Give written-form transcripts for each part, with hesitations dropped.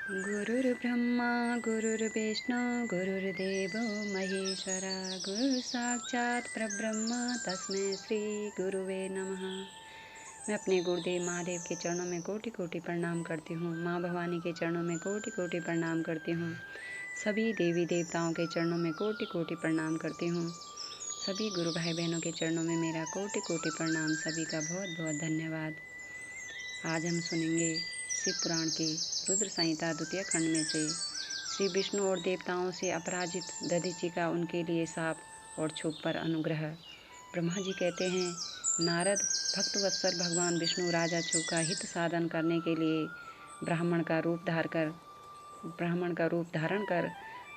गुरुर्ब्रह्मा गुरुर्विष्णु गुरुर्देवो महेश्वरा गुरु साक्षात परब्रह्म तस्मै श्री गुरुवे नमः। मैं अपने गुरुदेव महादेव के चरणों में कोटि कोटि प्रणाम करती हूँ। माँ भवानी के चरणों में कोटि कोटि प्रणाम करती हूँ। सभी देवी देवताओं के चरणों में कोटि कोटि प्रणाम करती हूँ। सभी गुरु भाई बहनों के चरणों में मेरा कोटि कोटि प्रणाम। सभी का बहुत बहुत धन्यवाद। आज हम सुनेंगे शिव पुराण की रुद्र संहिता द्वितीय खंड में से श्री विष्णु और देवताओं से अपराजित दधीचि का उनके लिए शाप और क्षोभ पर अनुग्रह। ब्रह्मा जी कहते हैं, नारद भक्तवत्सल भगवान विष्णु राजा क्षोभ का हित साधन करने के लिए ब्राह्मण का रूप धारण कर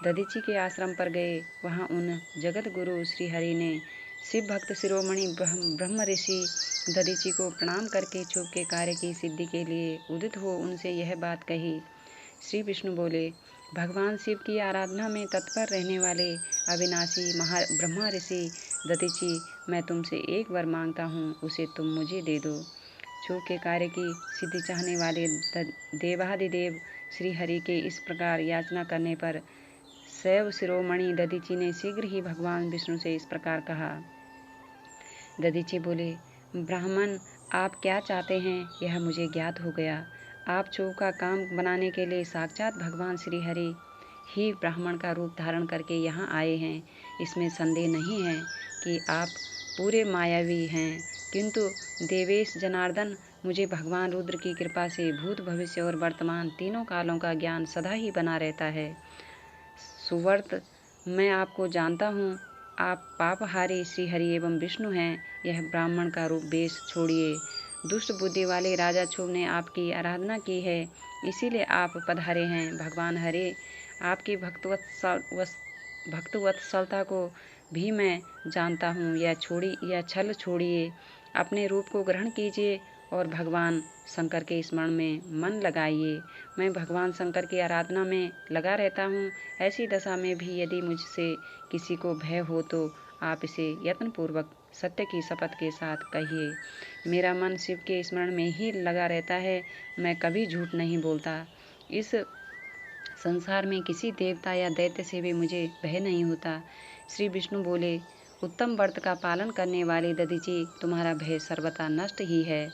दधीचि के आश्रम पर गए। वहाँ उन जगत गुरु श्री हरि ने शिव भक्त शिरोमणि ब्रह्म ऋषि दधीचि को प्रणाम करके क्षोभ के कार्य की सिद्धि के लिए उदित हो उनसे यह बात कही। श्री विष्णु बोले, भगवान शिव की आराधना में तत्पर रहने वाले अविनाशी ब्रह्मा ऋषि दधीचि, मैं तुमसे एक वर मांगता हूँ, उसे तुम मुझे दे दो। क्षोभ के कार्य की सिद्धि चाहने वाले देवादिदेव श्री हरि के इस प्रकार याचना करने पर शैव शिरोमणि दधीचि ने शीघ्र ही भगवान विष्णु से इस प्रकार कहा। दधीचि बोले, ब्राह्मण, आप क्या चाहते हैं यह मुझे ज्ञात हो गया। आप क्षोभ का काम बनाने के लिए साक्षात भगवान श्री हरि ही ब्राह्मण का रूप धारण करके यहाँ आए हैं। इसमें संदेह नहीं है कि आप पूरे मायावी हैं, किंतु देवेश जनार्दन, मुझे भगवान रुद्र की कृपा से भूत भविष्य और वर्तमान तीनों कालों का ज्ञान सदा ही बना रहता है। सुवर्त, मैं आपको जानता हूँ, आप पापहारी श्री हरि एवं विष्णु हैं। यह ब्राह्मण का रूप वेश छोड़िए। दुष्ट बुद्धि वाले राजा क्षोभ ने आपकी आराधना की है, इसीलिए आप पधारे हैं। भगवान हरि आपकी भक्तवत्सलता को भी मैं जानता हूँ। यह छल छोड़िए, अपने रूप को ग्रहण कीजिए और भगवान शंकर के स्मरण में मन लगाइए। मैं भगवान शंकर की आराधना में लगा रहता हूँ। ऐसी दशा में भी यदि मुझसे किसी को भय हो तो आप इसे यत्नपूर्वक सत्य की शपथ के साथ कहिए। मेरा मन शिव के स्मरण में ही लगा रहता है, मैं कभी झूठ नहीं बोलता। इस संसार में किसी देवता या दैत्य से भी मुझे भय नहीं होता। श्री विष्णु बोले, उत्तम व्रत का पालन करने वाले दधीचि, तुम्हारा भय सर्वथा नष्ट ही है,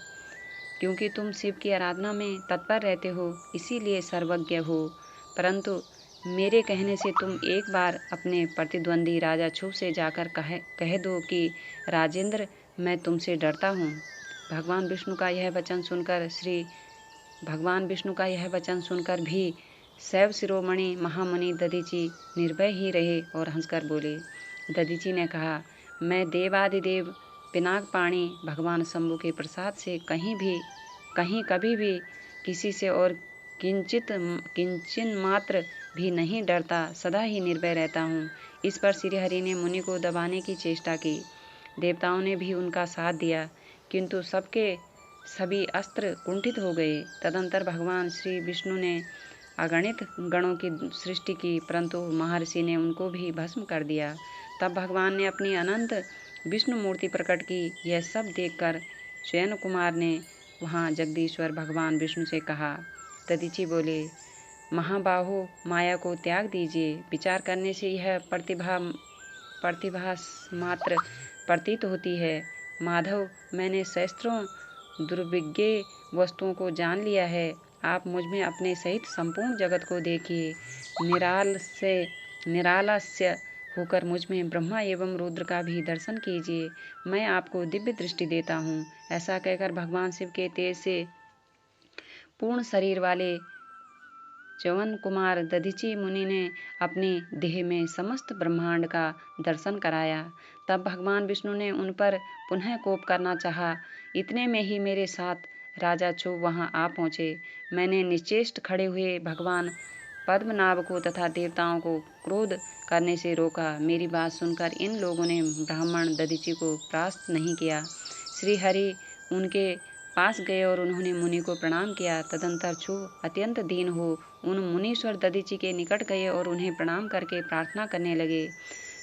क्योंकि तुम शिव की आराधना में तत्पर रहते हो, इसीलिए सर्वज्ञ हो। परंतु मेरे कहने से तुम एक बार अपने प्रतिद्वंदी राजा क्षोभ से जाकर कह दो कि राजेंद्र, मैं तुमसे डरता हूँ। भगवान विष्णु का यह वचन सुनकर भी शैव शिरोमणि महामुनि दधीचि निर्भय ही रहे और हंसकर बोले। दधीचि ने कहा, मैं देवादिदेव पिनाकपाणि भगवान शंभु के प्रसाद से कभी भी किसी से और किंचन मात्र भी नहीं डरता, सदा ही निर्भय रहता हूँ। इस पर श्री हरि ने मुनि को दबाने की चेष्टा की। देवताओं ने भी उनका साथ दिया, किंतु सबके सभी अस्त्र कुंठित हो गए। तदंतर भगवान श्री विष्णु ने अगणित गणों की सृष्टि की, परंतु महर्षि ने उनको भी भस्म कर दिया। तब भगवान ने अपनी अनंत विष्णु मूर्ति प्रकट की। यह सब देखकर शयन कुमार ने वहाँ जगदीश्वर भगवान विष्णु से कहा। दधीचि बोले, महाबाहो, माया को त्याग दीजिए। विचार करने से यह प्रतिभा मात्र प्रतीत होती है। माधव, मैंने सहस्त्रों दुर्विज्ञ वस्तुओं को जान लिया है। आप मुझ में अपने सहित संपूर्ण जगत को देखिए। निरालस्य होकर मुझ में ब्रह्मा एवं रुद्र का भी दर्शन कीजिए। मैं आपको दिव्य दृष्टि देता हूँ। ऐसा कहकर भगवान शिव के तेज से पूर्ण शरीर वाले च्यवन कुमार दधीचि मुनि ने अपनी देह में समस्त ब्रह्मांड का दर्शन कराया। तब भगवान विष्णु ने उन पर पुनः कोप करना चाहा। इतने में ही मेरे साथ राजा क्षोभ वहां आ पहुंचे। मैंने निश्चेष्ट खड़े हुए भगवान पद्मनाभ को तथा देवताओं को क्रोध करने से रोका। मेरी बात सुनकर इन लोगों ने ब्राह्मण दधीचि को परास्त नहीं किया। श्री हरि उनके पास गए और उन्होंने मुनि को प्रणाम किया। तदंतर क्षोभ अत्यंत दीन हो उन मुनीश्वर दधीचि के निकट गए और उन्हें प्रणाम करके प्रार्थना करने लगे।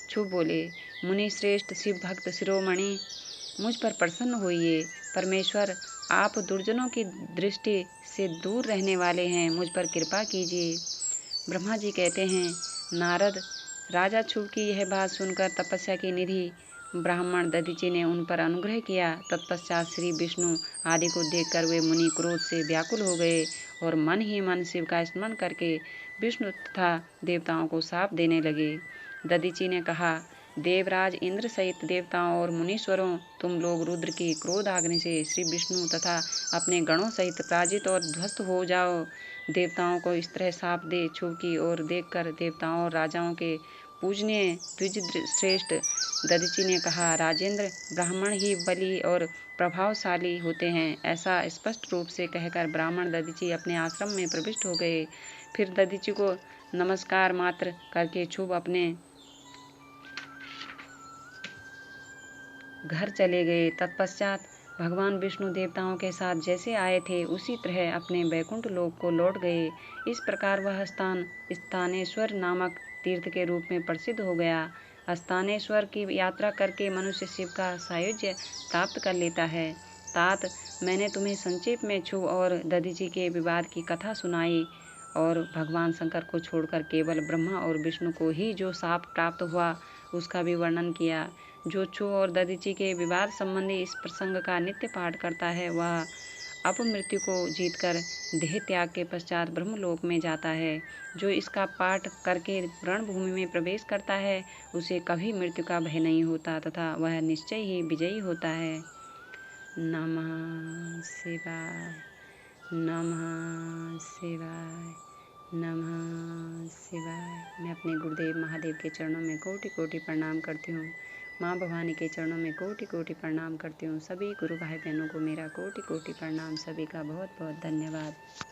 क्षोभ बोले, मुनि श्रेष्ठ शिव भक्त शिरोमणि, मुझ पर प्रसन्न होइए। परमेश्वर आप दुर्जनों की दृष्टि से दूर रहने वाले हैं, मुझ पर कृपा कीजिए। ब्रह्मा जी कहते हैं, नारद, राजा क्षुभ की यह बात सुनकर तपस्या की निधि ब्राह्मण दधीचि ने उन पर अनुग्रह किया। तत्पश्चात श्री विष्णु आदि को देखकर वे मुनि क्रोध से व्याकुल हो गए और मन ही मन शिव का स्मरण करके विष्णु तथा देवताओं को शाप देने लगे। दधीचि ने कहा, देवराज इंद्र सहित देवताओं और मुनीश्वरों, तुम लोग रुद्र की क्रोधाग्नि से श्री विष्णु तथा अपने गणों सहित पराजित और ध्वस्त हो जाओ। देवताओं को इस तरह शाप दे क्षुभ की ओर देखकर देवताओं और राजाओं के पूजनीय द्विज श्रेष्ठ दधीचि ने कहा, राजेंद्र, ब्राह्मण ही बली और प्रभावशाली होते हैं। ऐसा स्पष्ट रूप से कहकर ब्राह्मण दधीचि अपने आश्रम में प्रविष्ट हो गए। फिर दधीचि को नमस्कार मात्र करके क्षुभ अपने घर चले गए। तत्पश्चात भगवान विष्णु देवताओं के साथ जैसे आए थे उसी तरह अपने वैकुंठ लोक को लौट गए। इस प्रकार वह स्थान स्थानेश्वर नामक तीर्थ के रूप में प्रसिद्ध हो गया। स्थानेश्वर की यात्रा करके मनुष्य शिव का सायुज्य प्राप्त कर लेता है। तात, मैंने तुम्हें संक्षेप में क्षुभ और दधीचि के विवाद की कथा सुनाई और भगवान शंकर को छोड़कर केवल ब्रह्मा और विष्णु को ही जो शाप प्राप्त हुआ उसका भी वर्णन किया। जो क्षुभ और दधीचि के विवाद संबंधी इस प्रसंग का नित्य पाठ करता है वह अपमृत्यु को जीतकर देह त्याग के पश्चात ब्रह्मलोक में जाता है। जो इसका पाठ करके रणभूमि में प्रवेश करता है उसे कभी मृत्यु का भय नहीं होता तथा वह निश्चय ही विजयी होता है। नमः शिवाय, नमः शिवाय, नमः शिवाय। मैं अपने गुरुदेव महादेव के चरणों में कोटि कोटि प्रणाम करती हूँ। माँ भवानी के चरणों में कोटि कोटि प्रणाम करती हूँ। सभी गुरु भाई बहनों को मेरा कोटि कोटि प्रणाम। सभी का बहुत बहुत धन्यवाद।